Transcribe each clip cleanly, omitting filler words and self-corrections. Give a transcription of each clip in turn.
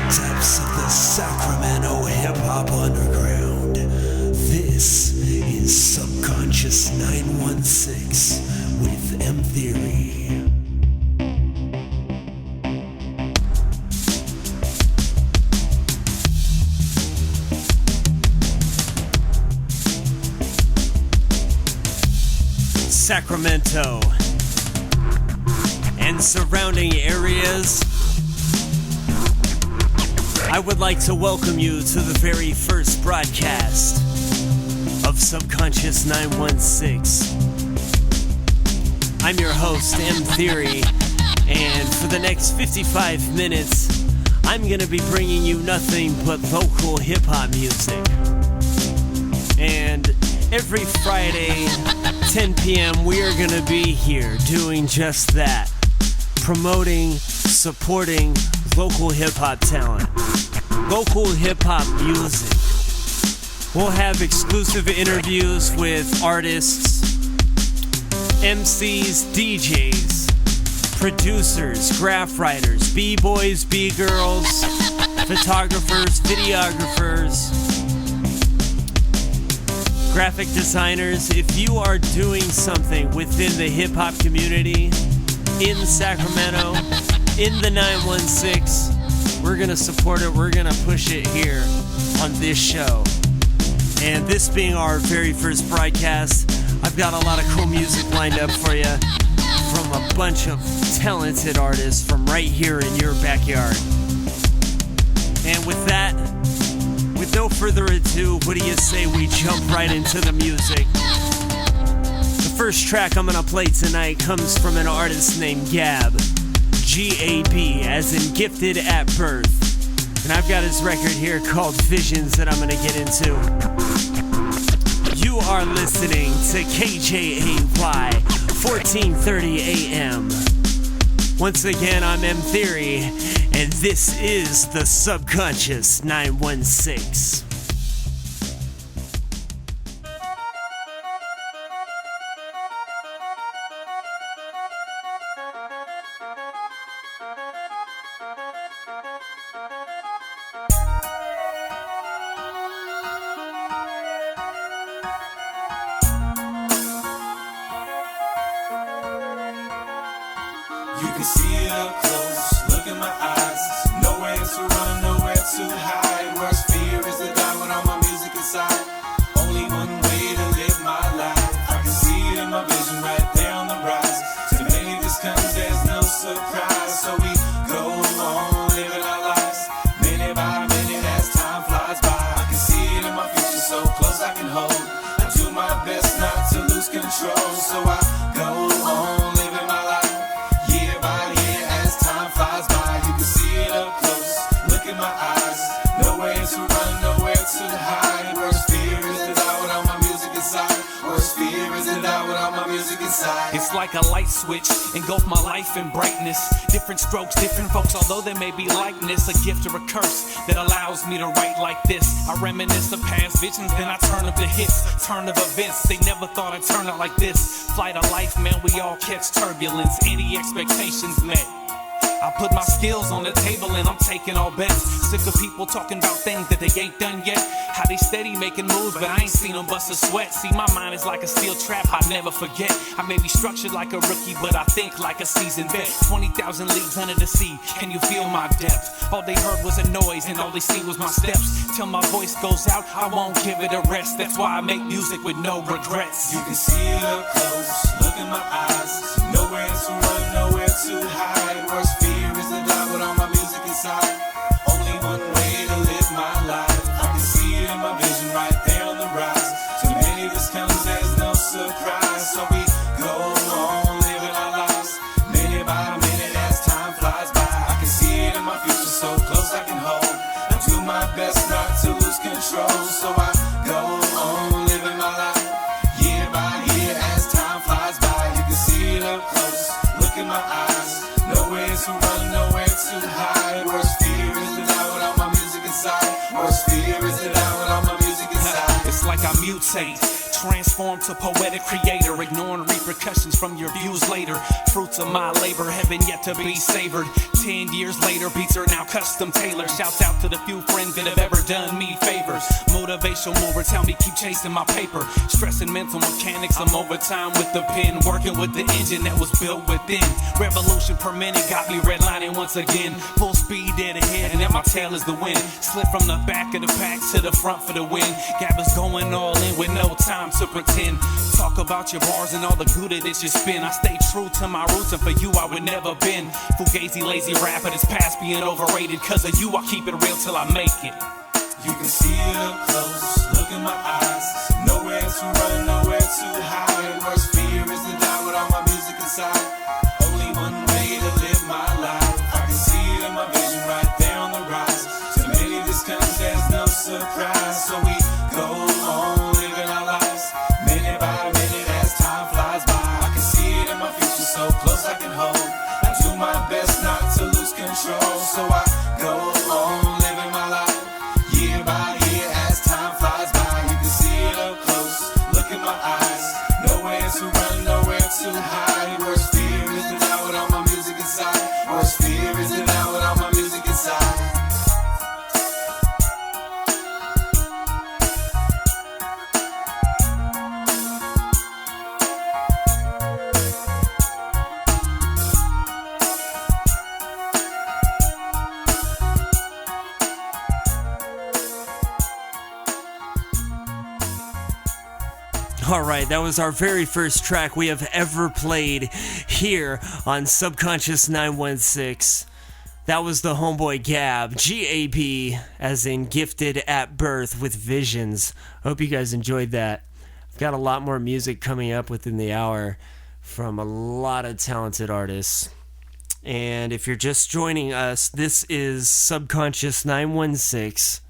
depths of the Sacramento hip-hop underground. This is Subconscious 916 with M Theory. Sacramento and surrounding areas, I would like to welcome you to the very first broadcast of Subconscious 916. I'm your host, M Theory, and for the next 55 minutes, I'm going to be bringing you nothing but local hip-hop music. And every Friday, 10 p.m., we are going to be here doing just that. Promoting, supporting local hip-hop talent. Local hip-hop music. We'll have exclusive interviews with artists, MCs, DJs, producers, graph writers, B-boys, B-girls, photographers, videographers, graphic designers. If you are doing something within the hip-hop community in Sacramento, in the 916, we're gonna support it, we're gonna push it here on this show. And this being our very first broadcast, I've got a lot of cool music lined up for you from a bunch of talented artists from right here in your backyard. And with that, with no further ado, what do you say we jump right into the music? The first track I'm gonna play tonight comes from an artist named Gab. G-A-B, as in gifted at birth. And I've got his record here called Visions that I'm gonna get into. You are listening to KJAY 1430 AM. Once again, I'm M Theory, and this is the Subconscious 916. You can see it up close, look in my eyes. Nowhere to run, nowhere to hide. Worst fear is to die with all my music inside. Only one way to live my life. I can see it in my vision right there on the rise. To many this comes, there's no surprise. So we go on living our lives, minute by minute as time flies by. I can see it in my future so close I can hold. I do my best not to lose control. So I go on living my life. To hide. Worst fear is to die without my music inside. Worst fear is to die without my music inside. It's like a light switch, engulf my life in brightness. Different strokes, different folks, although there may be likeness. A gift or a curse that allows me to write like this. I reminisce of past visions, then I turn up the hits. Turn of events, they never thought I'd turn out like this. Flight of life, man, we all catch turbulence. Any expectations met. I put my skills on the table and I'm taking all bets. Sick of people talking about things that they ain't done yet. How they steady making moves, but I ain't seen them bust a sweat. See, my mind is like a steel trap, I never forget. I may be structured like a rookie, but I think like a seasoned vet. 20,000 leagues under the sea, can you feel my depth? All they heard was a noise and all they see was my steps. Till my voice goes out, I won't give it a rest. That's why I make music with no regrets. You can see it up close, look in my eyes. Nowhere to run, nowhere to hide. Worst fear is to die with all my music inside. Only one way to live my life. I can see it in my vision right there on the rise. Too many this comes, there's no surprise. So we go on living our lives, minute by minute as time flies by. I can see it in my future so close I can hold. I do my best not to lose control. So I go on living my life, year by year as time flies by. You can see it up close, look in my eyes. Nowhere to run, nowhere to hide. Worst fear is to die without my music inside. Worst fear is to die without my music inside. It's like I mutate, transform to poetic creator, ignoring repercussions from your views later. Fruits of my labor, heaven yet to be savored. 10 years later, beats are now custom tailored. Shouts out to the few friends that have ever done me favors. Motivational mover, tell me keep chasing my paper. Stressing mental mechanics, I'm overtime with the pen. Working with the engine that was built within. Revolution per minute, got me redlining once again. Full speed dead ahead, and then my tail is the wind. Slip from the back of the pack to the front for the win. Gabba's going all in with no time to pretend. Talk about your bars and all the Gouda that you spin. I stay true to my roots, and for you I would never bend. Fugazi, lazy rapper that's past being overrated. Cause of you I keep it real till I make it. You can see it up close, look in my eyes. Nowhere to run, nowhere to hide. Worst fear is to die with all my music inside. Only one way to live my life. I can see it in my vision right there on the rise. To many this comes, there's no surprise. So we go on living our lives, minute by minute as time flies by. I can see it in my future so close I can hold. I do my best not to lose control. So I go on living my life, year by year as time flies by. You can see it up close, look in my eyes. Nowhere to run, nowhere to hide. Worst fear is to die with all my music inside. Worst fear is to die with all my music inside. All right, that was our very first track we have ever played here on Subconscious 916. That was the homeboy Gab, G-A-B, as in gifted at birth with visions. Hope you guys enjoyed that. I've got a lot more music coming up within the hour from a lot of talented artists. And if you're just joining us, this is Subconscious 916.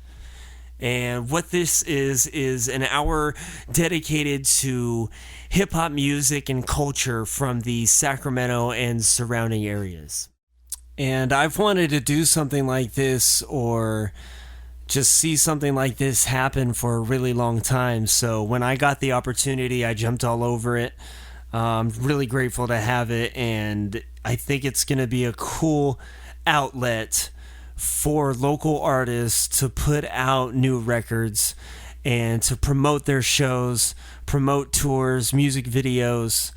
And what this is an hour dedicated to hip-hop music and culture from the Sacramento and surrounding areas. And I've wanted to do something like this or just see something like this happen for a really long time. So when I got the opportunity, I jumped all over it. I'm really grateful to have it, and I think it's going to be a cool outlet for local artists to put out new records and to promote their shows, promote tours, music videos,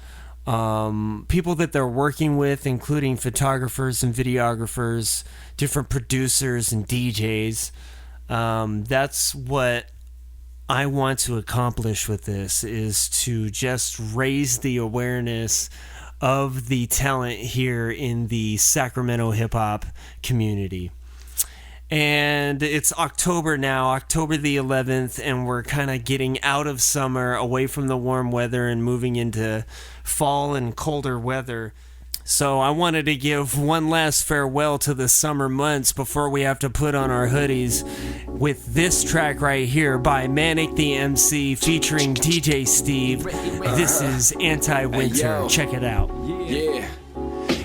people that they're working with, including photographers and videographers, different producers and DJs. That's what I want to accomplish with this, is to just raise the awareness of the talent here in the Sacramento hip-hop community. And it's October now, October the 11th, and we're kind of getting out of summer, away from the warm weather, and moving into fall and colder weather. So I wanted to give one last farewell to the summer months before we have to put on our hoodies with this track right here by Manic the MC featuring DJ Steve. This is Anti-Winter. Check it out. Yeah.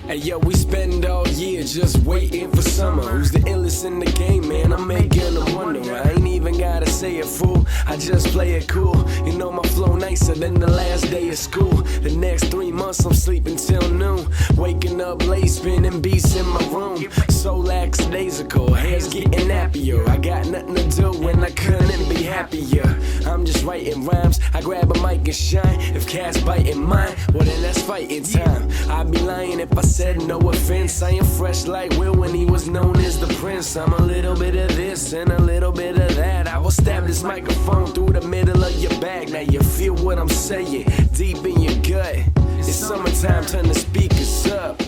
Hey yo, we spend all year just waiting for summer. Who's the illest in the game, man? I'm making them wonder. I ain't even gotta say it, fool. I just play it cool. You know my flow nicer than the last day of school. The next 3 months I'm sleeping till noon. Waking up late, spinning beats in my room. So lackadaisical, hair's getting happier. I got nothing to do when I couldn't be happier. I'm just writing rhymes, I grab a mic and shine. If cats biting mine, well then that's fighting time. I'd be lying if I said no offense. I am fresh like Will when he was known as the Prince. I'm a little bit of this and a little bit of that. I will stab this microphone through the middle of your back. Now you feel what I'm saying, deep in your gut. It's summertime, turn the speakers up.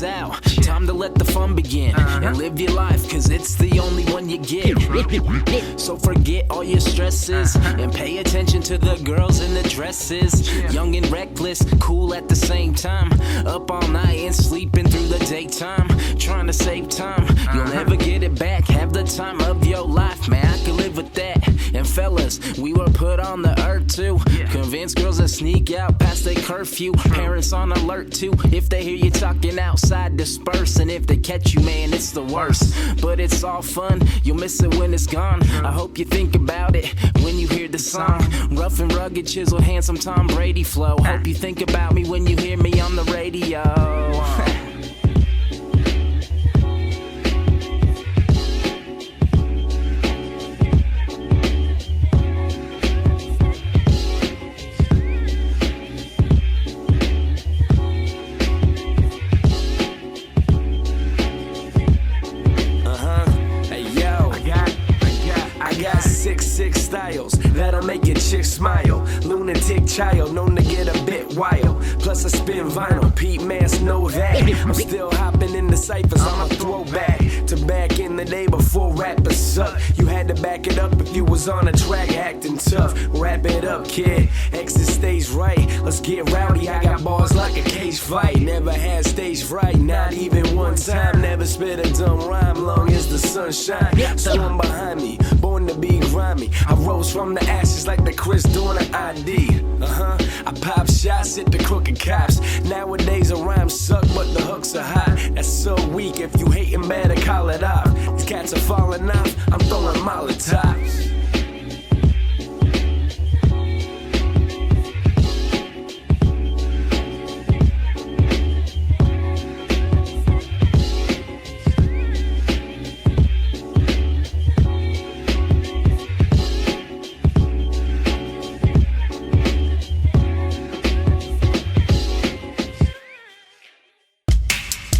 Out. Time to let the fun begin. And live your life, cause it's the only one you get. So forget all your stresses and pay attention to the girls in the dresses. Young and reckless, cool at the same time. Up all night and sleeping through the daytime. Trying to save time, you'll never get it back. Have the time of your life, man, I can live with that. And fellas, we were put on the earth too. Convince girls that sneak out past their curfew. Parents on alert too. If they hear you talking outside, disperse. And if they catch you, man, it's the worst. But it's all fun, you'll miss it when it's gone. I hope you think about it when you hear the song. Rough and rugged, chiseled, handsome Tom Brady flow. Hope you think about me when you hear me on the radio. Six styles that'll make your chick smile. Lunatic child, known to get a bit wild. Plus I spin vinyl, Pete Mass know that. I'm still hopping in the ciphers, I'm a throwback to back in the day before rappers suck. You had to back it up if you was on a track acting tough. Wrap it up, kid, exit stage right. Let's get rowdy, I got bars like a cage fight. Never had stage fright, not even one time. Never spit a dumb rhyme, long as the sun shine. Someone behind me, born to be grimy. I rose from the ashes like the Chris doing an ID. I pop shots at the crooked cops. Nowadays a rhyme suck, but the hooks are hot. That's so weak, if you hating better call it off. These cats are falling off, I'm throwing Molotovs.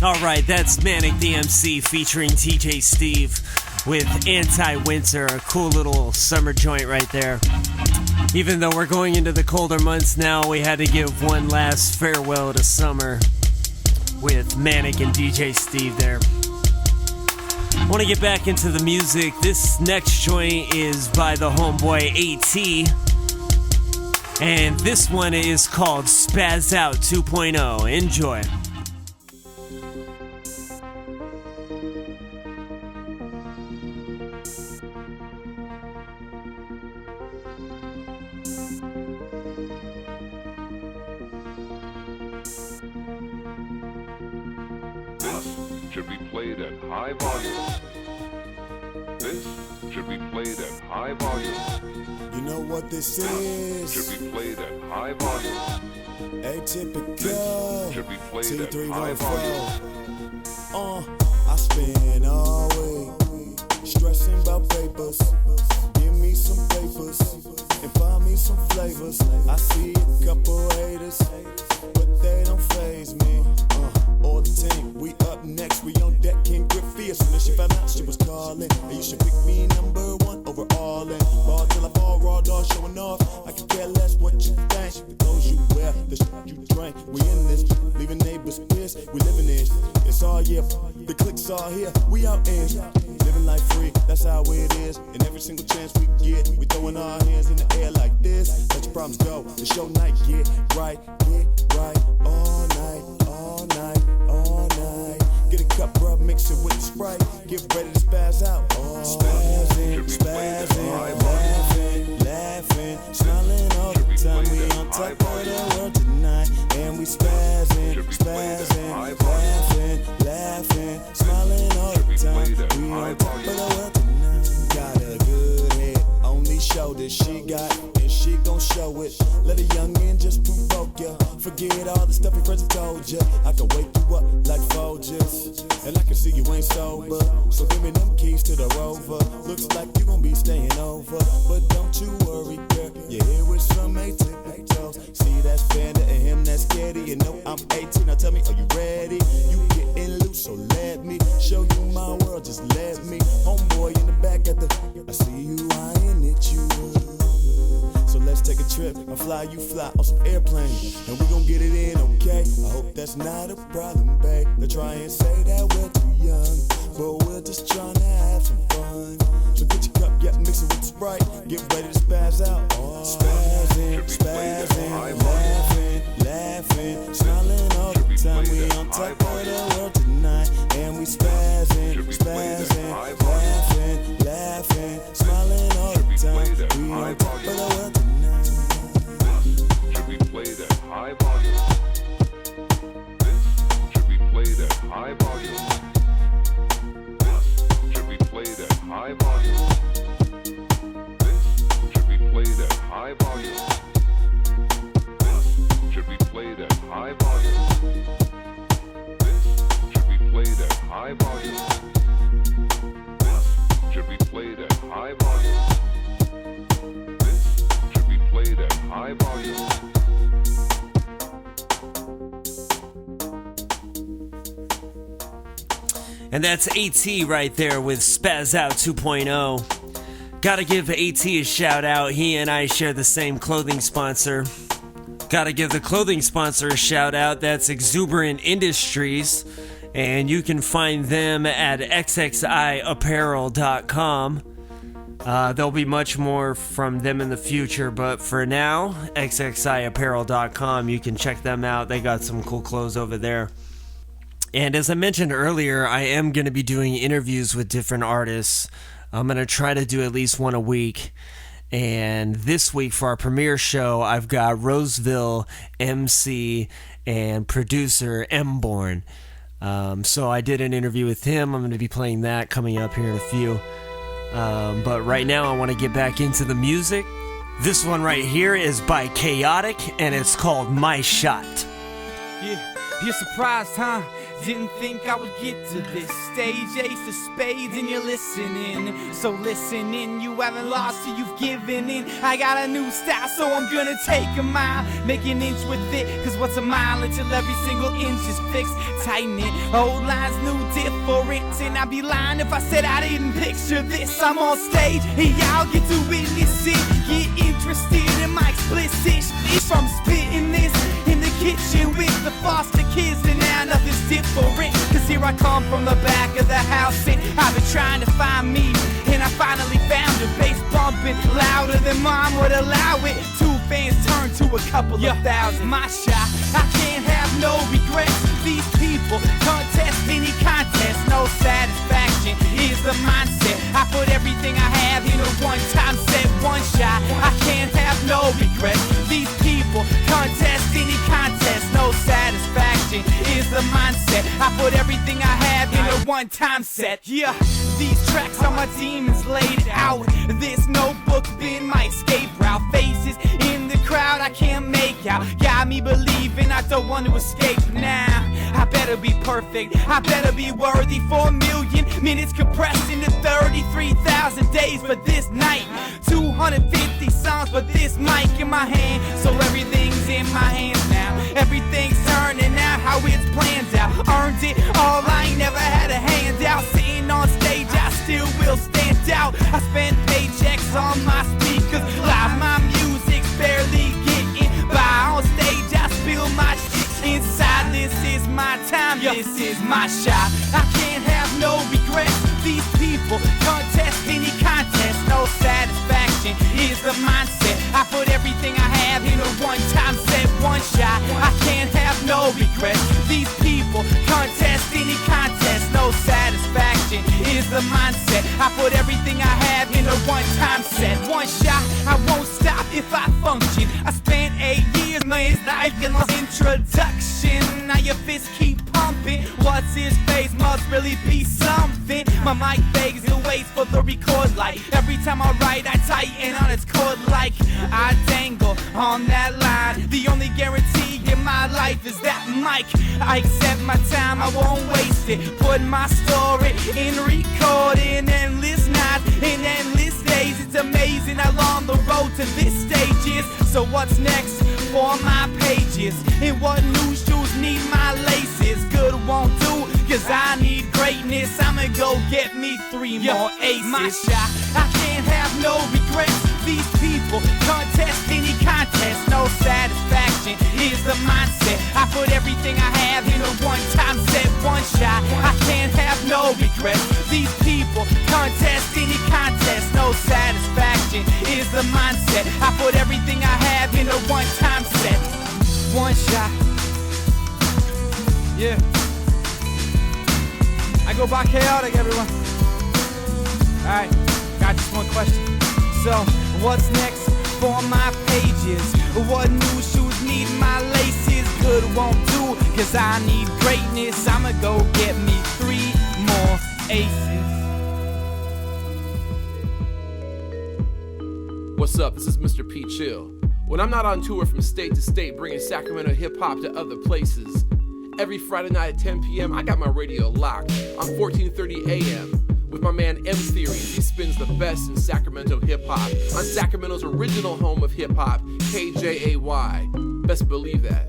Alright, that's Manic DMC featuring TJ Steve with Anti-Winter, a cool little summer joint right there. Even though we're going into the colder months now, we had to give one last farewell to summer with Manic and DJ Steve there. I want to get back into the music. This next joint is by the homeboy AT, and this one is called Spaz Out 2.0. Enjoy. Should be played at high volume. This should be played at high volume. You know what this is? Should be played at high volume. Atypical. Should be played at high volume. I spend all week stressing about papers. Give me some papers and find me some flavors. I see a couple haters, but they don't faze me. All the team, we up next, we on deck, King Griffey. As soon as she found out she was calling, and you should pick me number one over all in. Ball till I fall, raw dog showing off. I can care less what you think. The clothes you wear, the shit you drink. We in this, leaving neighbors pissed. We living in, it's all yeah. The clicks all here, we out in. Living life free, that's how it is. And every single chance we get, we throwing our hands in the air like this. Let your problems go, the show night, get right all night, all night. All night, get a cup, rub, mix it with the Sprite. Get ready to spaz out. Spazzing, laughing, smiling all the time. We on top of the world tonight, and we spazzing, laughing, smiling all the time. We on top of the world tonight. Got a good head on these shoulders. She got, and she gon' show it. Let a youngin' just provoke ya. Forget all the stuff your friends have told ya. I can wake you up like Folgers, and I can see you ain't sober. So give me them keys to the Rover. Looks like you gon' be staying over, but don't you worry, girl. You're here with some atypicals. See that's Fender and him that's Getty. You know I'm 18. Now tell me, are you ready? You getting loose, so let me show you my world. Just let me, homeboy in the back at the. I see you eyeing it, you. So let's take a trip and fly, you fly on some airplane. And we gon' get it in, okay? I hope that's not a problem, babe. They try and say that we're too young, but we're just trying to have some fun. So get your cup, yeah, mix it with the Sprite. Get ready to spaz out. Spazzing, laughing, smiling all the time. We on top of the world tonight, and we spazzing, laughing, smiling all the time. We on top of the world tonight. This should be played at high volume. This should be played at high volume. This should be played at high volume. This should be played at high volume. This should be played at high volume. This should be played at high volume. This should be played at high volume. This should be played at high volume. And that's AT right there with Spaz Out 2.0. Gotta give AT a shout out. He and I share the same clothing sponsor. Gotta give the clothing sponsor a shout out. That's Exuberant Industries. And you can find them at xxiapparel.com. There'll be much more from them in the future, but for now, xxiapparel.com. You can check them out. They got some cool clothes over there. And as I mentioned earlier, I am going to be doing interviews with different artists. I'm going to try to do at least one a week. And this week for our premiere show, I've got Roseville MC and producer M-Born. So I did an interview with him. I'm going to be playing that coming up here in a few. But right now I want to get back into the music. This one right here is by Chaotic, and it's called My Shot. Yeah, you're surprised, huh? Didn't think I would get to this stage. Ace of spades and you're listening. So listen in, you haven't lost till you've given in. I got a new style, so I'm gonna take a mile, make an inch with it. Cause what's a mile until every single inch is fixed? Tighten it, old lines, new difference. And I'd be lying if I said I didn't picture this. I'm on stage and y'all get to witness it. Get interested in my explicit speech. I'm spitting this in the kitchen with the foster kids, and now nothing's different. Cause here I come from the back of the house, and I've been trying to find me, and I finally found a bass bumping louder than mom would allow it. 2 fans turned to a couple of thousand. My shot, I can't have no regrets. These people contest any contest, no satisfaction is the mindset. I put everything I have in a one-time set, one shot. I can't have no regrets. These people contest any contest, no satisfaction is the mindset. I put everything I have in a one-time set. Yeah, these tracks are my demons laid out. This notebook been my escape route. Faces in the crowd I can't make out. Got me believing I don't want to escape now. I better be perfect, I better be worthy. 4 million minutes compressed into 33,000 days for this night. 250 songs for this mic in my hand. So everything's in my hands now. Everything's turning out how it's planned out. Earned it all, I ain't never had a handout. Sitting on stage, I still will stand out. I spend paychecks on my speakers. Live, my music's barely getting by. On stage, I spill my shit. Inside, this is my time, this is my shot. I can't have no regrets. These people contest any contest, no satisfaction is the mindset. I put everything I have in a one-time set, one shot. I can't have no regrets. These people contest any contest, no satisfaction is the mindset. I put everything I have in a one-time set, one shot. I won't stop if I function. I spent 8 years, man, it's like an introduction. Now your fists keep pumping. What's his face must really be something. My mic begs and waits for the record light. Every time I write, I tighten on its cord like I dangle on that line. The only guarantee in my life is that mic. I accept my time, I won't waste it. Put my story in recording, endless nights and endless days. It's amazing how long the road to this stage is. So what's next for my pages? And what new shoes need my laces? Good won't do, cause I need greatness. I'ma go get me 3 more aces. My shot, I can't have no regrets. These people contest any contest. the mindset. I put everything I have in a one-time set. One shot. Yeah. I go by Chaotic, everyone. Alright, got just one question. So, what's next for my pages? What new shoes need my laces? Good won't do, cause I need greatness. I'ma go get me 3 more aces. What's up? This is Mr. P. Chill. When I'm not on tour from state to state bringing Sacramento hip-hop to other places, every Friday night at 10 p.m. I got my radio locked on 1430 a.m. with my man M Theories. He spins the best in Sacramento hip-hop on Sacramento's original home of hip-hop, KJAY. Best believe that.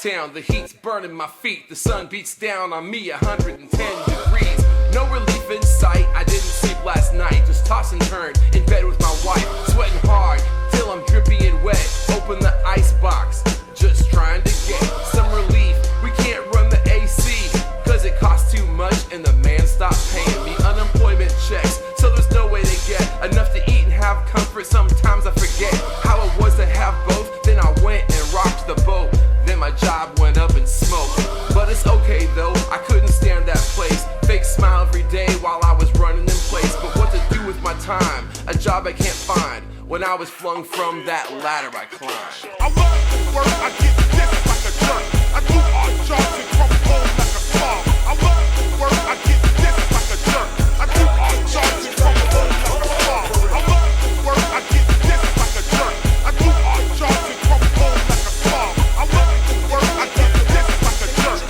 Town, the heat's burning my feet. The sun beats down on me 110 degrees. No relief in sight. I didn't sleep last night. Just toss and turn in bed with my wife. Sweating hard till I'm drippy and wet. Open the ice box. Just trying to get some relief. We can't run the AC cause it costs too much and the man stopped paying me unemployment checks. So there's no way to get enough to eat and have comfort. Sometimes I forget how it was to have both. Then I went and rocked the boat. Then my job went up in smoke. But it's okay though, I couldn't stand that place. Fake smile every day while I was running in place. But what to do with my time? A job I can't find. When I was flung from that ladder I climbed. I love work, I get this like a jerk. I do odd jobs and come home like a slob. I love work, I get this like a jerk. I do odd jobs and come home like a slob. I love work, I get this like a jerk. I do odd jobs and come home like a slob. I love work, I get this like a jerk.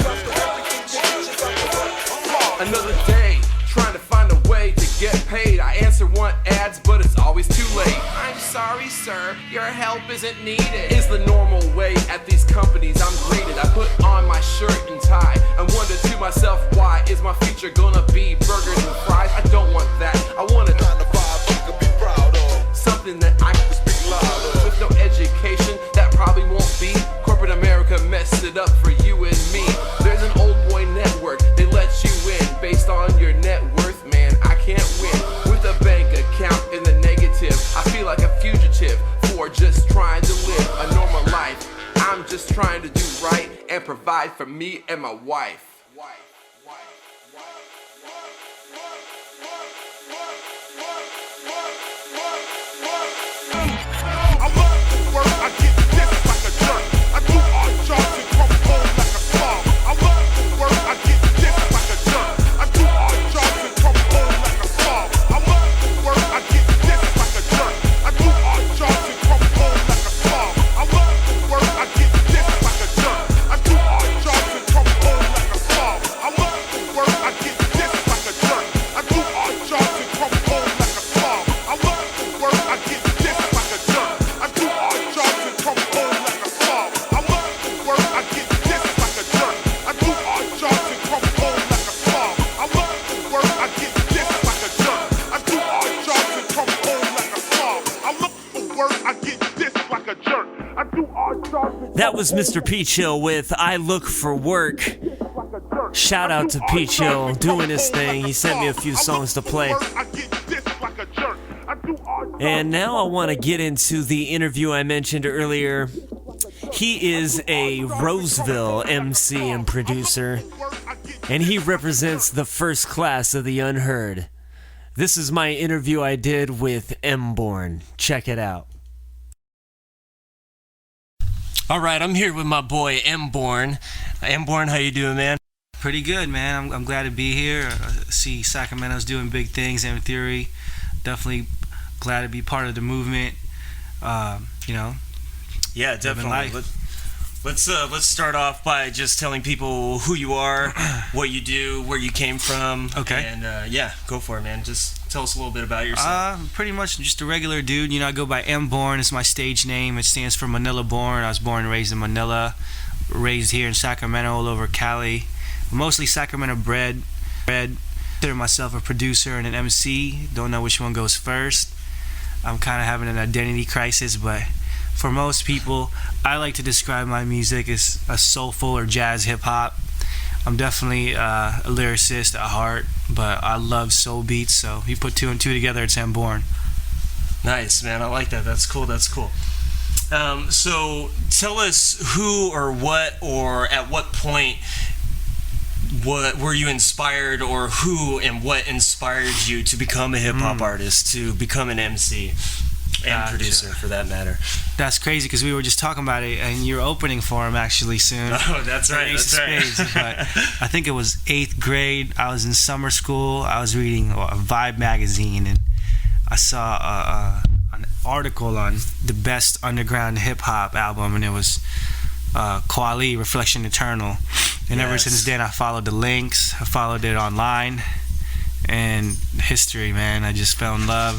Another day, trying to find a way to get paid. I answer one ads, but it's always too late. I'm sorry, sir, your help isn't needed. Is the normal way at these companies I'm greeted. I put on my shirt and tie and wonder to myself, why is my future gonna be burgers and fries? I don't want that. I want a 9 to 5 I could be proud of. Something that I can speak loud of. With no education, that probably won't be. Corporate America messed it up for you and me. There's an old boy network, they let you in based on your net worth, man. I can't win with a bank account in the negative. I feel like a fugitive for just trying to live a normal life. I'm just trying to do right and provide for me and my wife. I love work, I get this like a jerk. I do odd jobs and come home like a slob. I love work, I get this like a jerk. I do odd jobs and come home like a slob. I love work, I get this like a jerk. I do odd jobs and come home like a slob. I love work, I get this like a jerk. I do odd jobs and come home like a slob. I love work, I get this like a jerk. I do odd jobs and come home like a slob. I love work, I get this like a jerk. I do odd jobs and come home like a slob. I love work, I get this like a jerk. I do odd jobs and come home like a slob. I love work, I get this like a jerk. I do odd jobs and come home like a slob. I look for work, I get this like a jerk. I do odd jobs and That was Mr. P. Chill with I Look for Work. Shout out to P. Chill doing his thing. He sent me a few songs to play. And now I want to get into the interview I mentioned earlier. He is a Roseville MC and producer, and he represents the first class of the unheard. This is my interview I did with M-Born. Check it out. All right, I'm here with my boy M-Born. M-Born, how you doing, man? Pretty good, man. I'm glad to be here. I see Sacramento's doing big things. M Theory, definitely glad to be part of the movement. You know. Yeah, definitely. Let's start off by just telling people who you are, what you do, where you came from. Okay. And yeah, go for it, man. Just tell us a little bit about yourself. Pretty much just a regular dude. You know, I go by M Born. It's my stage name. It stands for Manila Born. I was born and raised in Manila, raised here in Sacramento, all over Cali. Mostly Sacramento bred. Consider myself a producer and an MC. Don't know which one goes first. I'm kind of having an identity crisis, but for most people, I like to describe my music as a soulful or jazz hip hop. I'm definitely a lyricist at heart, but I love soul beats, so you put 2 and 2 together, it's M Born. Nice, man. I like that. That's cool. So tell us who or what or at what point what were you inspired, or who and what inspired you to become a hip-hop artist, to become an MC and producer for that matter? That's crazy because we were just talking about it, and you're opening for him actually soon. Oh, that's right. But I think it was 8th grade. I was in summer school. I was reading a Vibe magazine, and I saw an article on the best underground hip-hop album, and it was Kweli, Reflection Eternal. And ever since then, I followed the links. I followed it online. And history, man. I just fell in love.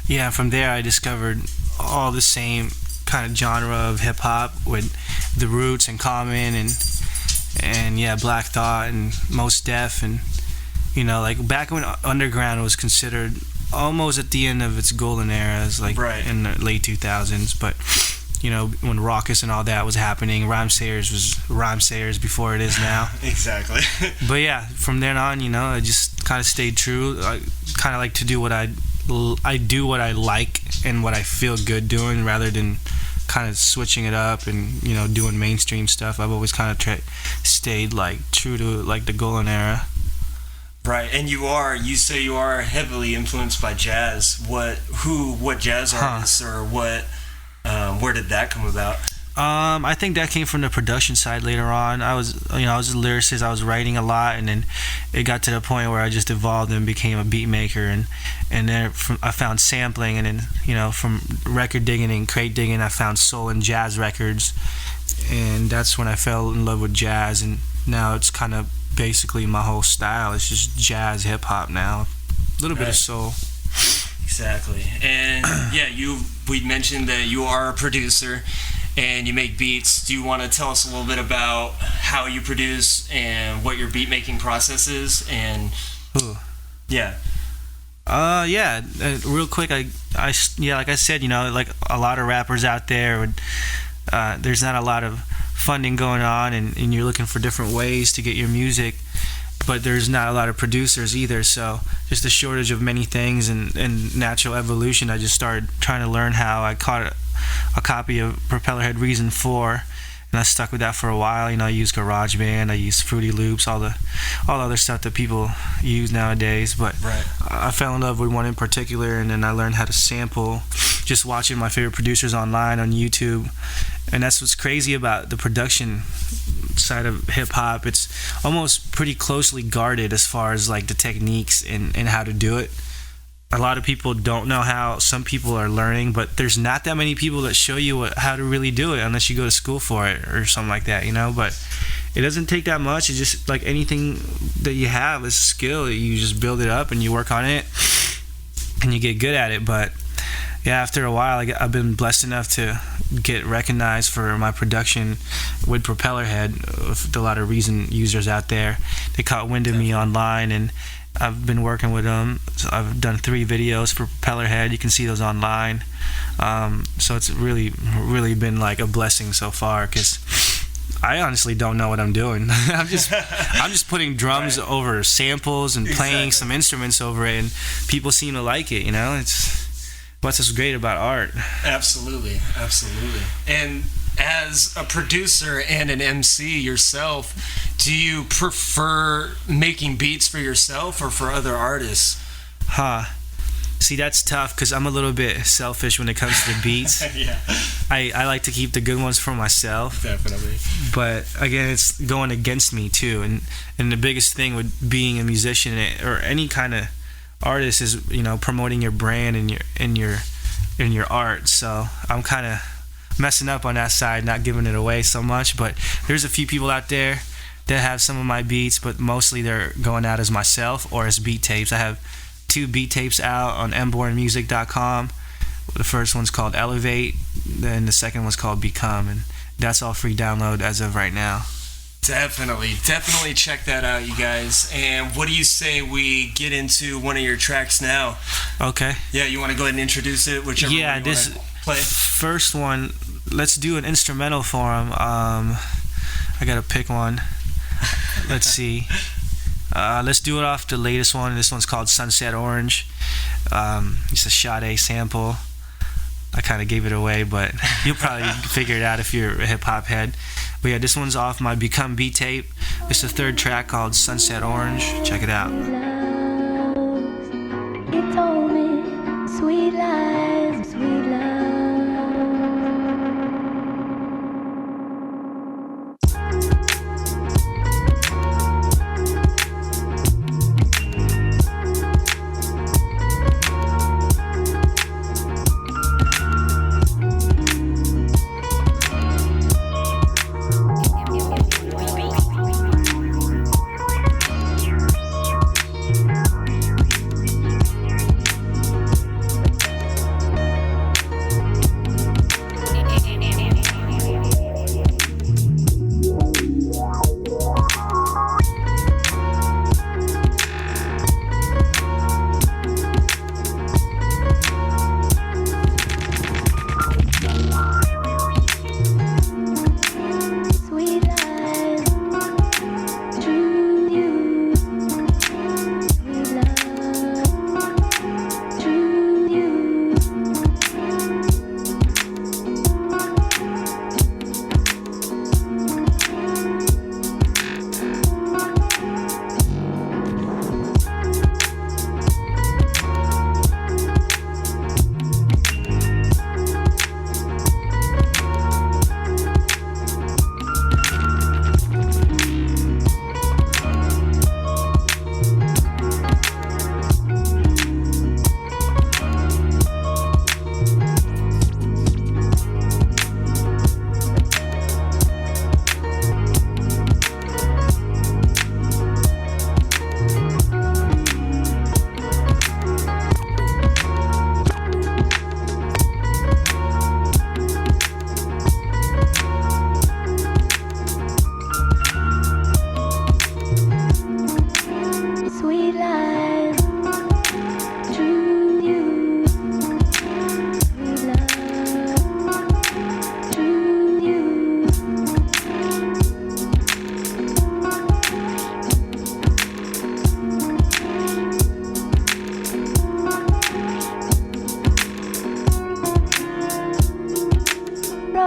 Yeah, from there, I discovered all the same kind of genre of hip-hop with The Roots and Common and yeah, Black Thought and Mos Def. And, you know, like back when underground was considered almost at the end of its golden eras, like in the late 2000s. But you know, when Raucous and all that was happening, Rhyme Sayers was Rhyme Sayers before it is now. Exactly. But yeah, from then on, you know, I just kind of stayed true. I kind of like to do what I do what I like and what I feel good doing, rather than kind of switching it up and, you know, doing mainstream stuff. I've always kind of stayed like true to like the golden era. Right, and you say you are heavily influenced by jazz. What jazz artists or what? Where did that come about? I think that came from the production side later on. I was a lyricist. I was writing a lot, and then it got to the point where I just evolved and became a beat maker, and then I found sampling, and then, you know, from record digging and crate digging, I found soul and jazz records, and that's when I fell in love with jazz, and now it's kind of basically my whole style. It's just jazz hip hop now, a little bit of soul. Exactly. And yeah, we mentioned that you are a producer and you make beats. Do you want to tell us a little bit about how you produce and what your beat making process is? And real quick, I like I said, you know, like a lot of rappers out there, there's not a lot of funding going on, and you're looking for different ways to get your music, but there's not a lot of producers either. So just a shortage of many things and natural evolution. I just started trying to learn how. I caught a copy of Propellerhead Reason 4, and I stuck with that for a while. You know, I used GarageBand, I used Fruity Loops, all the other stuff that people use nowadays. But I fell in love with one in particular, and then I learned how to sample just watching my favorite producers online on YouTube. And that's what's crazy about the production side of hip-hop. It's almost pretty closely guarded as far as like the techniques and how to do it. A lot of people don't know how. Some people are learning, but there's not that many people that show you how to really do it unless you go to school for it or something like that, you know. But it doesn't take that much. It's just like anything that you have is skill. You just build it up and you work on it and you get good at it. But yeah, after a while, I've been blessed enough to get recognized for my production with Propellerhead. With a lot of Reason users out there, they caught wind of me online, and I've been working with them. So I've done 3 videos for Propellerhead. You can see those online. So it's really, really been like a blessing so far, because I honestly don't know what I'm doing. I'm just putting drums over samples and playing some instruments over it, and people seem to like it. You know, it's what's so great about art. Absolutely. And as a producer and an MC yourself, do you prefer making beats for yourself or for other artists? See, that's tough because I'm a little bit selfish when it comes to the beats. Yeah. I like to keep the good ones for myself. Definitely. But again, it's going against me too. And the biggest thing with being a musician or any kind of artist is, you know, promoting your brand and your art. So I'm kind of messing up on that side, not giving it away so much. But there's a few people out there that have some of my beats, but mostly they're going out as myself or as beat tapes. I have 2 beat tapes out on mbornmusic.com. The first one's called Elevate, then the second one's called Become, and that's all free download as of right now. Definitely check that out, you guys. And what do you say we get into one of your tracks now? Okay. Yeah, you want to go ahead and introduce it? Whichever one you this want to play. First one, let's do an instrumental for him. I gotta pick one. Let's see. Let's do it off the latest one. This one's called Sunset Orange. It's a Sade sample. I kind of gave it away, but you'll probably figure it out if you're a hip-hop head. But yeah, this one's off my Become beat tape. It's the 3rd track called Sunset Orange. Check it out. It told me sweet lies, sweet love.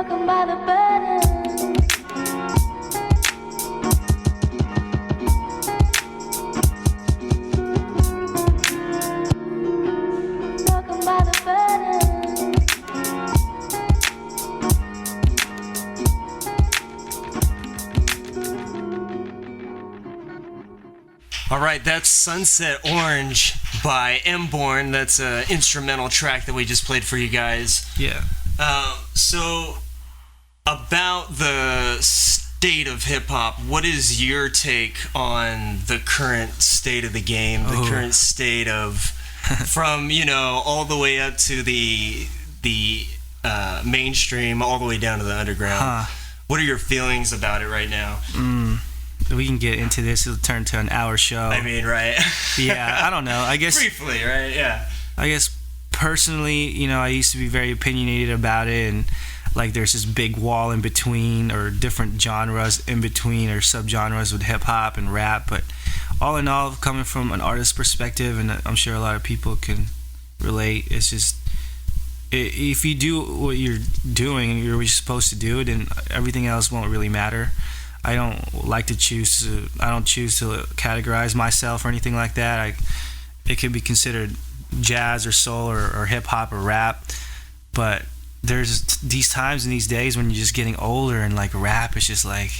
broken by the burden. Broken by the burden. All right, that's Sunset Orange by M-Born. That's an instrumental track that we just played for you guys. Yeah. So, about the state of hip-hop, what is your take on the current state of the game, the current state of, from, you know, all the way up to the mainstream, all the way down to the underground? What are your feelings about it right now? We can get into this. It'll turn to an hour show. I mean, right? Yeah, I don't know. I guess briefly, right? Yeah. I guess personally, you know, I used to be very opinionated about it, and like there's this big wall in between, or different genres in between, or subgenres with hip hop and rap. But all in all, coming from an artist's perspective, and I'm sure a lot of people can relate, it's just if you do what you're doing and you're supposed to do, then everything else won't really matter. I don't choose to categorize myself or anything like that. It could be considered jazz or soul or hip hop or rap, but there's these times and these days when you're just getting older and like rap is just like,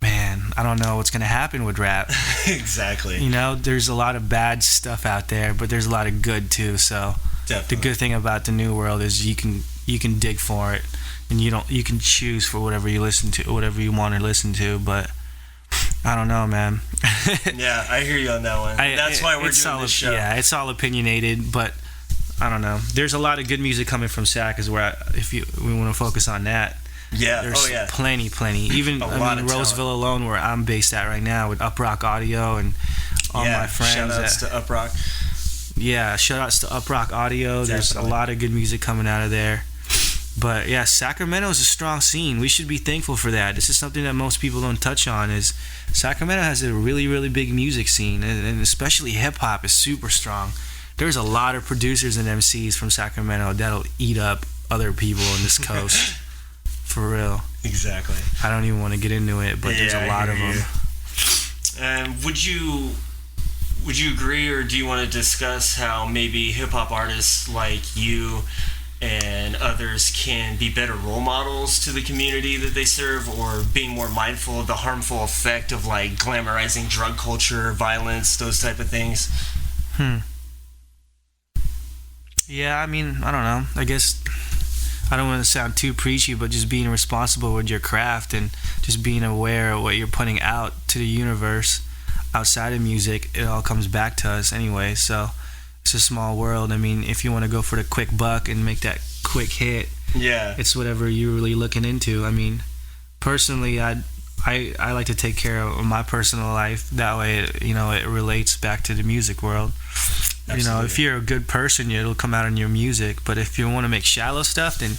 man, I don't know what's gonna happen with rap. Exactly. You know, there's a lot of bad stuff out there, but there's a lot of good too. So Definitely. the good thing about the new world is you can dig for it, and you can choose for whatever you listen to, whatever you want to listen to. But I don't know, man. Yeah, I hear you on that one. That's why we're doing this show. Yeah, it's all opinionated, but I don't know. There's a lot of good music coming from SAC, is where we want to focus on that. Yeah, there's yeah. plenty. Even Roseville alone, where I'm based at right now, with Uprock Audio and all my friends. Shout-outs to Uprock. Yeah, shout-outs to Uprock Audio. Definitely. There's a lot of good music coming out of there. But yeah, Sacramento is a strong scene. We should be thankful for that. This is something that most people don't touch on, is Sacramento has a really, really big music scene, and especially hip-hop is super strong. There's a lot of producers and MCs from Sacramento that'll eat up other people on this coast. For real. Exactly. I don't even want to get into it, but there's a lot of them. And would you agree, or do you want to discuss how maybe hip-hop artists like you and others can be better role models to the community that they serve, or being more mindful of the harmful effect of like glamorizing drug culture, violence, those type of things? Yeah, I mean, I don't know. I guess I don't want to sound too preachy, but just being responsible with your craft and just being aware of what you're putting out to the universe outside of music, it all comes back to us anyway. So it's a small world. I mean, if you want to go for the quick buck and make that quick hit, yeah, it's whatever you're really looking into. I mean, personally, I like to take care of my personal life. That way, it relates back to the music world. Absolutely. You know, if you're a good person, it'll come out in your music. But if you want to make shallow stuff, then,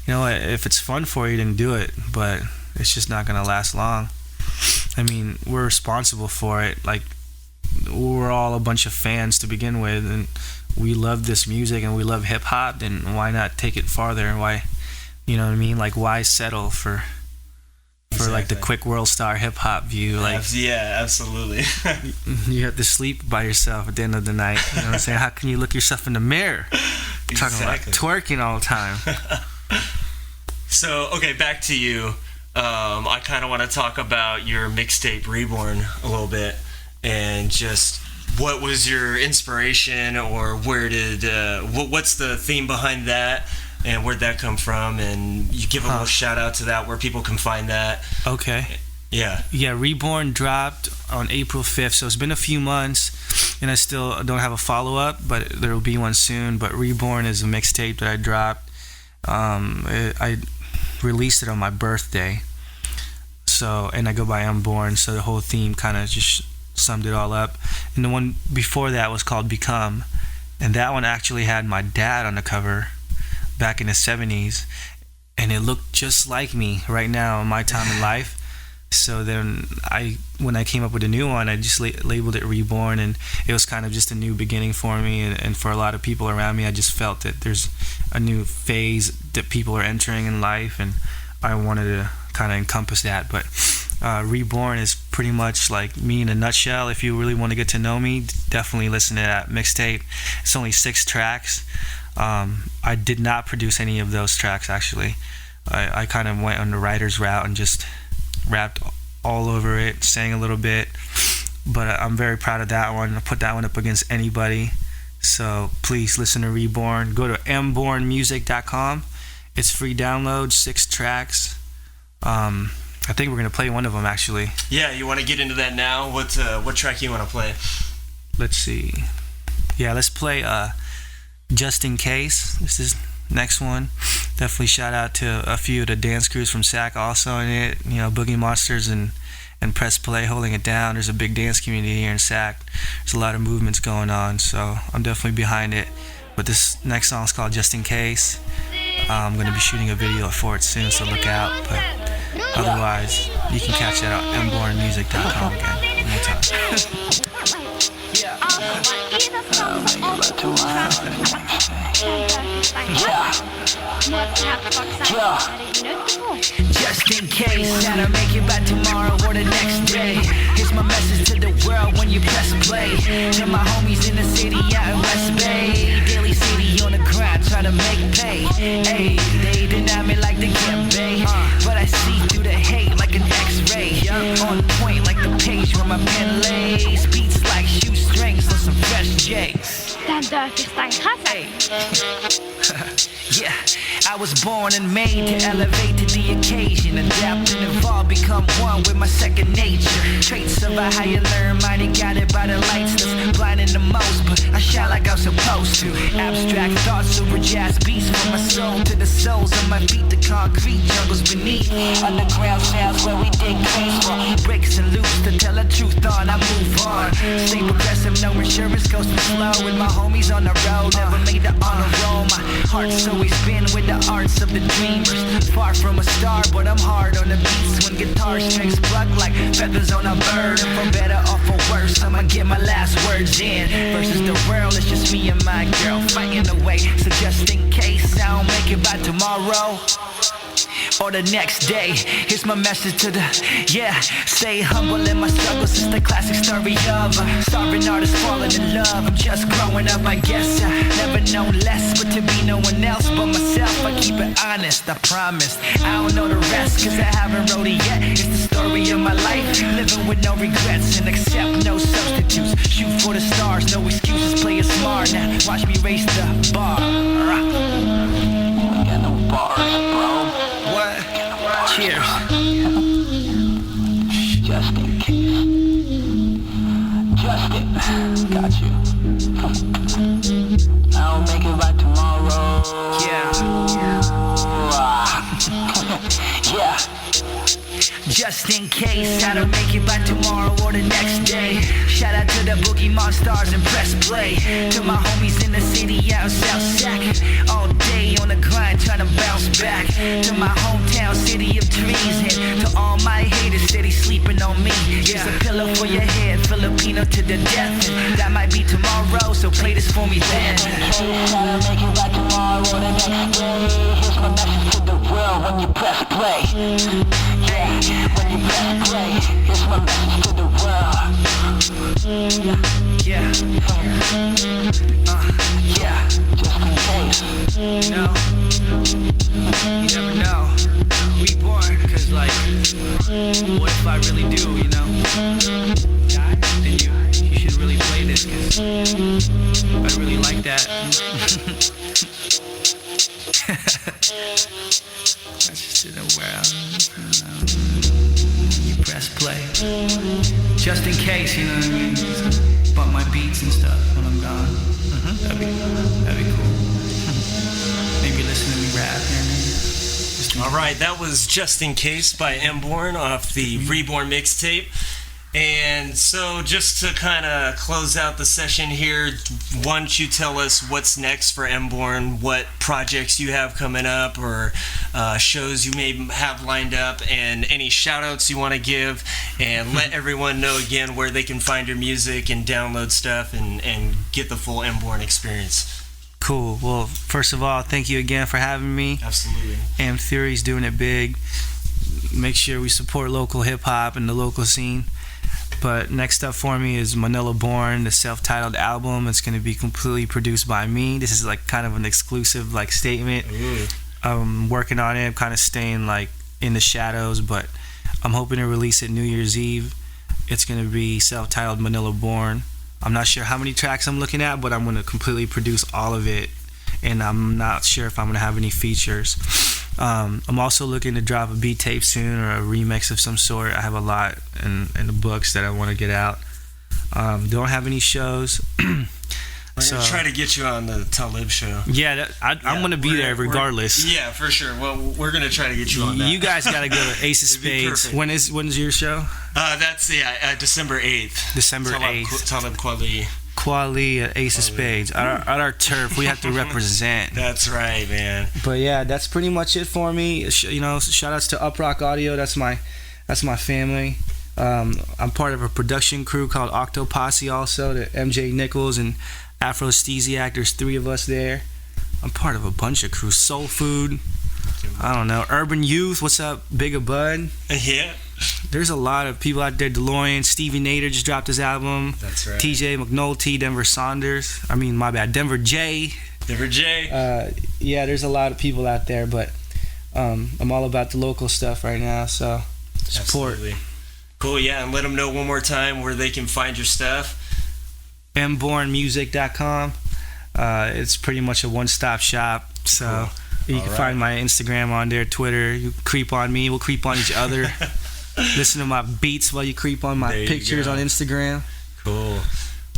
if it's fun for you, then do it. But it's just not going to last long. I mean, we're responsible for it. Like, we're all a bunch of fans to begin with, and we love this music and we love hip-hop, then why not take it farther? And why, you know what I mean? Like, why settle for like the quick world star hip-hop view? Like, yeah, absolutely. You have to sleep by yourself at the end of the night. You know what I'm saying? How can you look yourself in the mirror? Talking about twerking all the time. So, okay, back to you. I kind of want to talk about your mixtape Reborn a little bit, and just what was your inspiration, or where did what's the theme behind that, and where'd that come from? And you give a little shout out to that, where people can find that. Okay. Yeah, Reborn dropped on April 5th, so it's been a few months, and I still don't have a follow-up, but there will be one soon. But Reborn is a mixtape that I dropped. I released it on my birthday, and I go by Unborn, so the whole theme kind of just summed it all up. And the one before that was called Become, and that one actually had my dad on the cover back in the 70s, and it looked just like me right now in my time in life. So then when I came up with a new one, I just labeled it Reborn, and it was kind of just a new beginning for me, and for a lot of people around me. I just felt that there's a new phase that people are entering in life, and I wanted to kind of encompass that. But Reborn is pretty much like me in a nutshell. If you really want to get to know me, definitely listen to that mixtape. It's only 6 tracks. I did not produce any of those tracks, actually. I kind of went on the writer's route and just rapped all over it, sang a little bit. But I'm very proud of that one. I put that one up against anybody. So please listen to Reborn. Go to mbornmusic.com. It's free download, 6 tracks. I think we're going to play one of them, actually. Yeah, you want to get into that now? What track you want to play? Let's see. Yeah, let's play Just In Case. This is next one. Definitely shout out to a few of the dance crews from SAC also in it. Boogie Monsters and Press Play holding it down. There's a big dance community here in SAC. There's a lot of movements going on, so I'm definitely behind it. But this next song is called Just In Case. I'm going to be shooting a video for it soon, so look out. But otherwise, you can catch that at mbornmusic.com again. One more time. Just in case that I make it by tomorrow or the next day. Here's my message to the world when you press play. To my homies in the city out in West Bay, Daly City on the grind, try to make pay. Hey, they James. Den dörfistan kassan. Yeah, I was born and made to elevate to the occasion. Adapt and evolve, become one with my second nature. Traits of a higher learn, minded guided by the lights that's blinding the most. But I shine like I'm supposed to. Abstract thoughts, super jazz beats from my soul to the soles of my feet. The concrete jungles beneath. Underground sounds where we dig cranes for breaks and loops to tell the truth on. I move on. Stay progressive, no insurance goes too slow. With my homies on the road, never made the honor roll. My heart's always been with the arts of the dreamers. Far from a star, but I'm hard on the beats when guitar strings pluck like feathers on a bird. And for better or for worse, I'ma get my last words in. Versus the world, it's just me and my girl fighting away. So just in case I don't make it by tomorrow or the next day, here's my message to the, stay humble in my struggles. It's the classic story of a starving artist falling in love. I'm just growing up, I guess. I never known less, but to be no one else but myself. I keep it honest, I promise. I don't know the rest, cause I haven't wrote it yet. It's the story of my life, living with no regrets and accept no substitutes. Shoot for the stars, no excuses, play it smart. Now watch me raise the bar. Got no bars, bro. What? Cheers. Just in case. Justin, got you. I don't make it by tomorrow. Yeah. Just in case I don't make it by tomorrow or the next day. Shout out to the Boogie Monstars and press play. To my homies in the city out in South Sac. All day on the grind trying to bounce back. To my hometown city of trees. And to all my haters steady sleeping on me. Here's a pillow for your head, Filipino to the death. And that might be tomorrow, so play this for me then. Just in case I don't make it by tomorrow or the next day. Here's my message to the world when you press play. When you press play, here's my message to the world. Just in case. No, you never know. Reborn, cause like, what if I really do, you know? Then you should really play this, cause I really like that. That's just in the world. You press play. Just in case, you know what I mean? Bump my beats and stuff when I'm gone. That'd be cool. Maybe listen to me rap, you know what I mean? All right, that was Just in Case by Mborn off the Reborn mixtape. And so just to kind of close out the session here, why don't you tell us what's next for Mborn, what projects you have coming up or shows you may have lined up, and any shout outs you want to give, and let everyone know again where they can find your music and download stuff and get the full Mborn experience. Cool. Well, first of all, thank you again for having me. Absolutely. M Theory's doing it big. Make sure we support local hip-hop and the local scene. But next up for me is Manila Born, the self-titled album. It's going to be completely produced by me. This is like kind of an exclusive like statement. I'm working on it. I'm kind of staying like in the shadows, but I'm hoping to release it New Year's Eve. It's going to be self-titled Manila Born. I'm not sure how many tracks I'm looking at, but I'm going to completely produce all of it, and I'm not sure if I'm going to have any features. I'm also looking to drop a beat tape soon, or a remix of some sort. I have a lot in the books that I want to get out. Don't have any shows. We're going to try to get you on the Talib show. Yeah, I'm going to be there regardless. Yeah, for sure. Well, we're going to try to get you on that. You guys got to go to Ace of Spades. When's your show? That's December 8th. December 8th. Talib Kweli. Kweli at Ace of Spades. At our turf, we have to represent. That's right, man. But yeah, that's pretty much it for me. You know, shout outs to Uprock Audio. That's my family. I'm part of a production crew called Octo Posse also, the MJ Nichols and Afroesthesiac. There's 3 of us there. I'm part of a bunch of crews. Soul Food. I don't know. Urban Youth. What's up? Bigger Bud. Yeah. There's a lot of people out there. DeLorean. Stevie Nader just dropped his album. That's right. TJ McNulty. Denver Saunders. Denver J. Denver J. Yeah, there's a lot of people out there, but I'm all about the local stuff right now, so support. Absolutely. Cool, yeah, and let them know one more time where they can find your stuff. mbornmusic.com. It's pretty much a one-stop shop. So you can find my Instagram on there, Twitter. You creep on me, we'll creep on each other. Listen to my beats while you creep on my pictures on Instagram. Cool.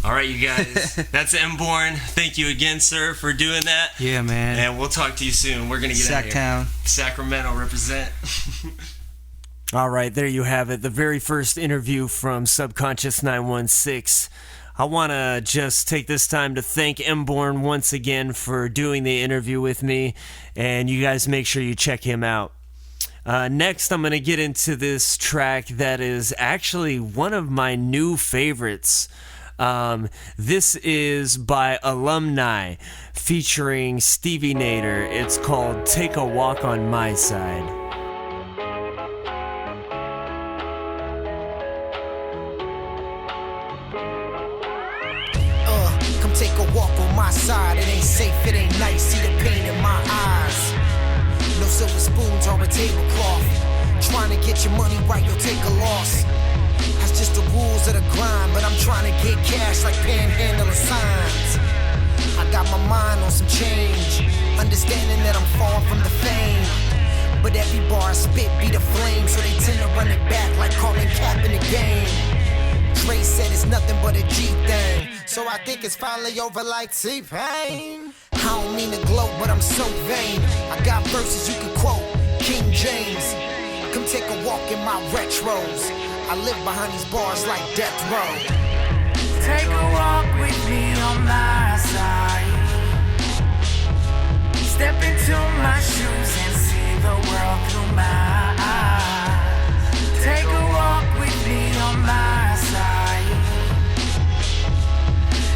All right, you guys. That's Mborn. Thank you again, sir, for doing that. Yeah, man. And we'll talk to you soon. We're going to get out of here. Sacktown. Sacramento represent. All right, there you have it. The very first interview from Subconscious 916. I want to just take this time to thank Mborn once again for doing the interview with me. And you guys make sure you check him out. Next, I'm going to get into this track that is actually one of my new favorites. This is by Alumni featuring Stevie Nader. It's called Take a Walk on My Side. Come take a walk on my side. It ain't safe, it ain't nice. See the pain in my eyes. No silver spoons or a tablecloth. Trying to get your money right, you'll take a loss. That's just the rules of the grind, but I'm trying to get cash like panhandler signs. I got my mind on some change, understanding that I'm far from the fame. But every bar I spit be the flame, so they tend to run it back like calling cap in the game. Dre said it's nothing but a G thing, so I think it's finally over like T-Pain. I don't mean to gloat, but I'm so vain. I got verses you can quote, King James. Come take a walk in my retros. I live behind these bars like death row. Take a walk with me on my side. Step into my shoes and see the world through my eyes. Take a walk with me on my side.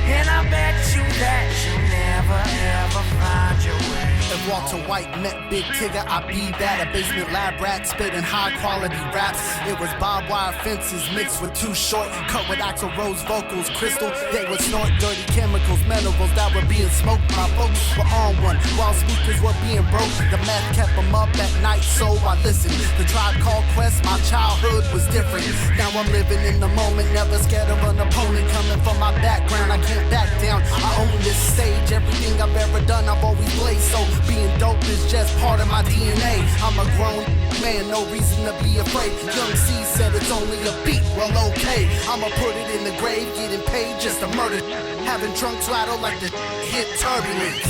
And I bet you that you never ever find your way. If Walter White met Big Tigger, I'd be that. A basement lab rat spitting high quality raps. It was barbed wire fences mixed with Too Short, cut with Axl Rose vocals. Crystal, they would snort dirty chemicals, minerals that were being smoked. My folks were on one while speakers were being broke. The meth kept them up at night, so I listened. The Tribe Called Quest, my childhood was different. Now I'm living in the moment, never scared of an opponent. Coming from my background, I can't back down. I own this stage, everything I've ever done, I've always played. So being dope is just part of my DNA. I'm a grown man, no reason to be afraid. Young C said it's only a beat, well okay. I'ma put it in the grave, getting paid just to murder. Having trunks rattle like the hit Turbulence.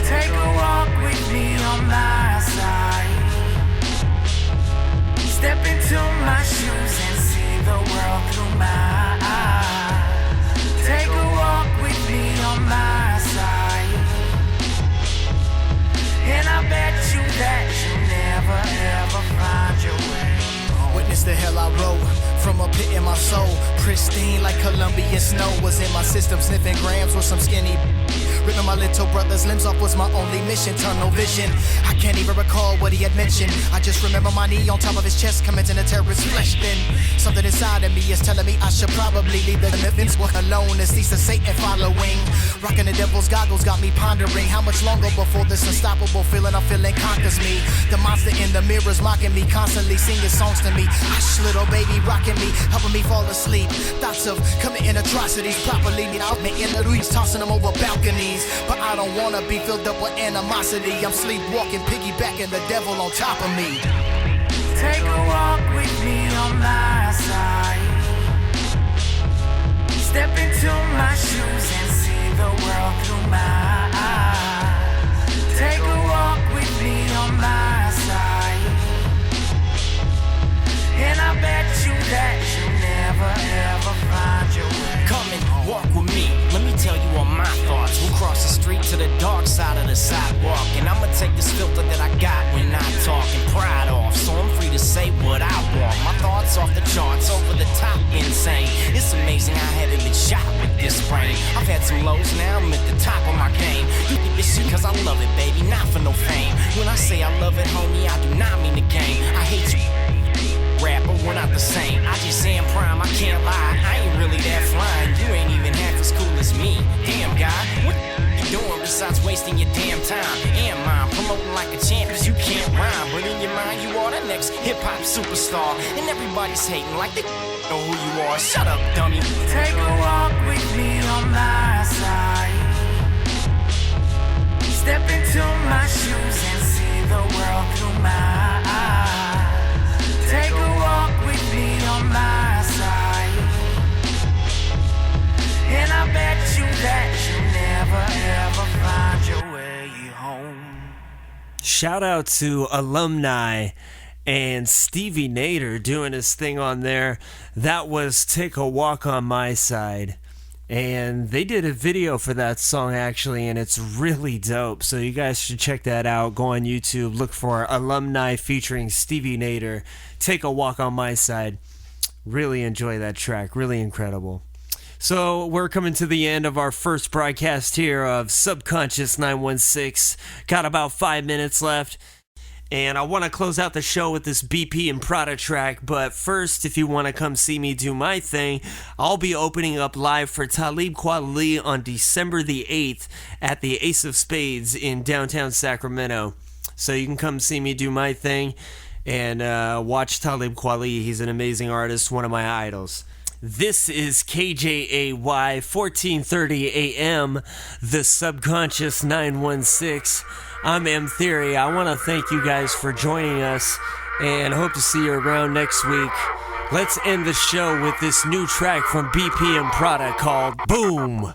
Take a walk with me on my side. Step into my shoes and see the world through my eyes. Take a walk with me on my side. And I bet you that you never ever find your way. Witness the hell I wrote from a pit in my soul. Pristine like Colombian snow. Was in my system sniffing grams with some skinny. Ripping my little brother's limbs off was my only mission. Tunnel vision, I can't even recall what he had mentioned. I just remember my knee on top of his chest, commencing a terrorist flesh. Then something inside of me is telling me I should probably leave the living one alone and cease the Satan following. Rocking the devil's goggles got me pondering how much longer before this unstoppable feeling I'm feeling conquers me. The monster in the mirror's mocking me, constantly singing songs to me. Hush, little baby, rocking me, helping me fall asleep. Thoughts of committing atrocities properly. Out making the reeds, tossing them over balconies. But I don't wanna be filled up with animosity. I'm sleepwalking, piggybacking the devil on top of me. Take a walk with me on my side. Step into my shoes and see the world through my eyes. Take a walk with me on my side. And I bet you that you never ever find your way. Come and walk with me, let me tell you all my thoughts. We'll cross the street to the dark side of the sidewalk. And I'ma take this filter that I got when I talk and pride off, so I'm free to say what I want. My thoughts off the charts, over the top, insane. It's amazing I haven't been shot with this brain. I've had some lows, now I'm at the top of my game. You get this shit cause I love it, baby, not for no fame. When I say I love it, homie, I do not mean the game. I hate you, rapper, we're not the same. I just say I'm prime, I can't lie. I ain't really that flying. You ain't even half as cool as me. Damn, guy, what you doing besides wasting your damn time and mine? Promoting like a champ cause you can't rhyme, but in your mind you are the next hip hop superstar. And everybody's hating like they know who you are. Shut up, dummy. Take a walk with me on my side. Step into my shoes and see the world through my eyes. Take a walk with me on my side. And I bet you that you never ever find your way home. Shout out to Alumni and Stevie Nader doing his thing on there. That was Take a Walk on My Side. And they did a video for that song actually, and it's really dope. So you guys should check that out. Go on YouTube, look for Alumni featuring Stevie Nader, Take a Walk on My Side. Really enjoy that track. Really incredible. So we're coming to the end of our first broadcast here of Subconscious 916. Got about 5 minutes left. And I want to close out the show with this BP and Prada track. But first, if you want to come see me do my thing, I'll be opening up live for Talib Kweli on December the 8th at the Ace of Spades in downtown Sacramento. So you can come see me do my thing and watch Talib Kweli. He's an amazing artist, one of my idols. This is KJAY 1430 AM, the Subconscious 916. I'm M Theory. I want to thank you guys for joining us and hope to see you around next week. Let's end the show with this new track from BP and Prada called Boom.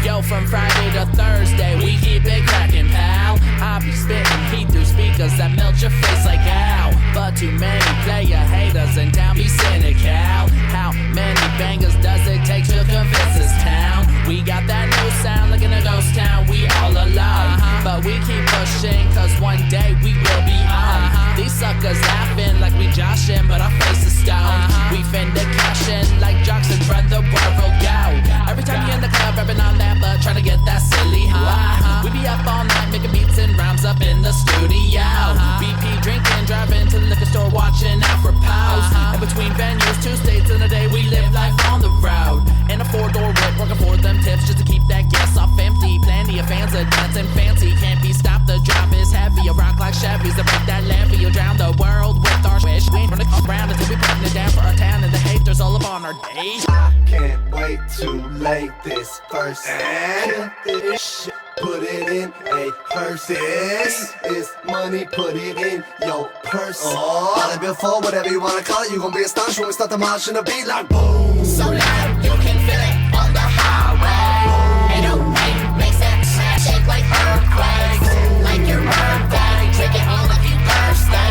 Yo, from Friday to Thursday, we keep it crackin', pal. I be spittin' heat through speakers that melt your face like ow. But too many player haters in town be cynical. How many bangers does it take to convince this town? We got that new sound like in a ghost town, we all alone. But we keep pushing, cause one day we will be on. These suckers laughing like we joshin', but our face is stone. We finna cash in like jocks and run the world go. Every time you in the club, rapping on that butt, trying to get that silly high. We be up all night making beats and rhymes up in the studio. BP drinking, driving to the liquor store, watching out for pals. In between venues, 2 states in a day, we live life on the road. In a 4-door whip, working for them tips just to keep that gas off empty. Plenty of fans are dancing fancy, can't be stopped. The drop is heavy, a rock like Chevys to break that levy. You'll drown the world with our wish. We ain't running around until we putting it down for our town, and the haters all up on our day. I can't wait to lay this verse and this shit. Put it in a purse. This is money, put it in your purse. All it before, whatever you wanna call it, you gon' be astonished when we start the march and the beat like boom. So loud, you can feel it on the highway. 808 makes that shake like earthquakes. Like your birthday, drink it all if you thirsty.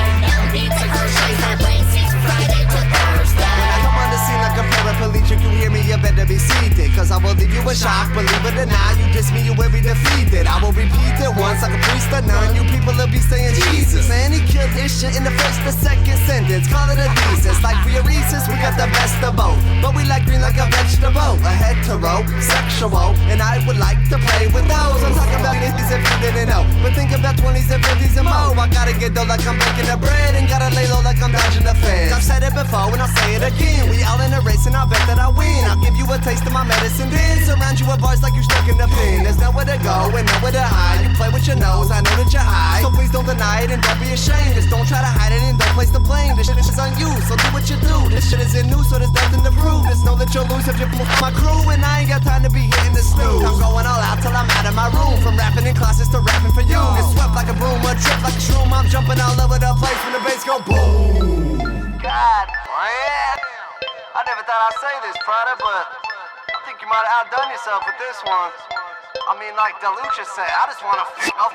Beats like Hershey's, our plane seats from Friday to Thursday. When I come on the scene like a paraplegic, you hear me, you better be seated. Cause I will leave you in shock, believe it or not. You diss me, you will be defeated. I will repeat it once like a priest or none. You people will be saying Jesus. Man, he killed this shit in the first or second sentence. Call it a thesis. Like we are Reese's, we got the best of both. But we like green like a vegetable. A hetero, sexual, and I would like to play with those. I'm talking about this if you didn't know. But think about 20s and 50s and more. I gotta get dough like I'm baking the bread. And gotta lay low like I'm dodging the fence. I've said it before and I'll say it again. We all in a race and I'll bet that I win. I'll give you a taste of my medicine, then surround you with bars like you stuck in the pin. There's nowhere to go and nowhere to hide. You play with your nose, I know that you're high. So please don't deny it and don't be ashamed. Just don't try to hide it and don't place the blame. This shit is on you, so do what you do. This shit isn't new, so there's nothing to prove. Just know that you'll lose if you move my crew. And I ain't got time to be hitting the snooze. I'm going all out till I'm out of my room. From rapping in classes to rapping for you. Get swept like a broom or trip like a shroom. I'm jumping all over the place when the bass go boom. God, man. I never thought I'd say this, Prada, but I think you might have outdone yourself with this one. I mean, like Delucia said, I just want to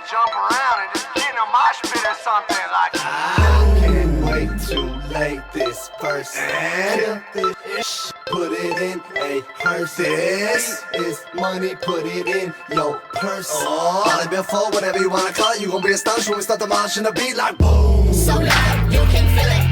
jump around and just get in a mosh pit or something. Like, I can't wait to lay this verse and this shit, put it in a purse. This is money, put it in your purse. All it before, whatever you want to call it, you gon' be astonished when we start the march and the beat like boom. So loud, you can feel it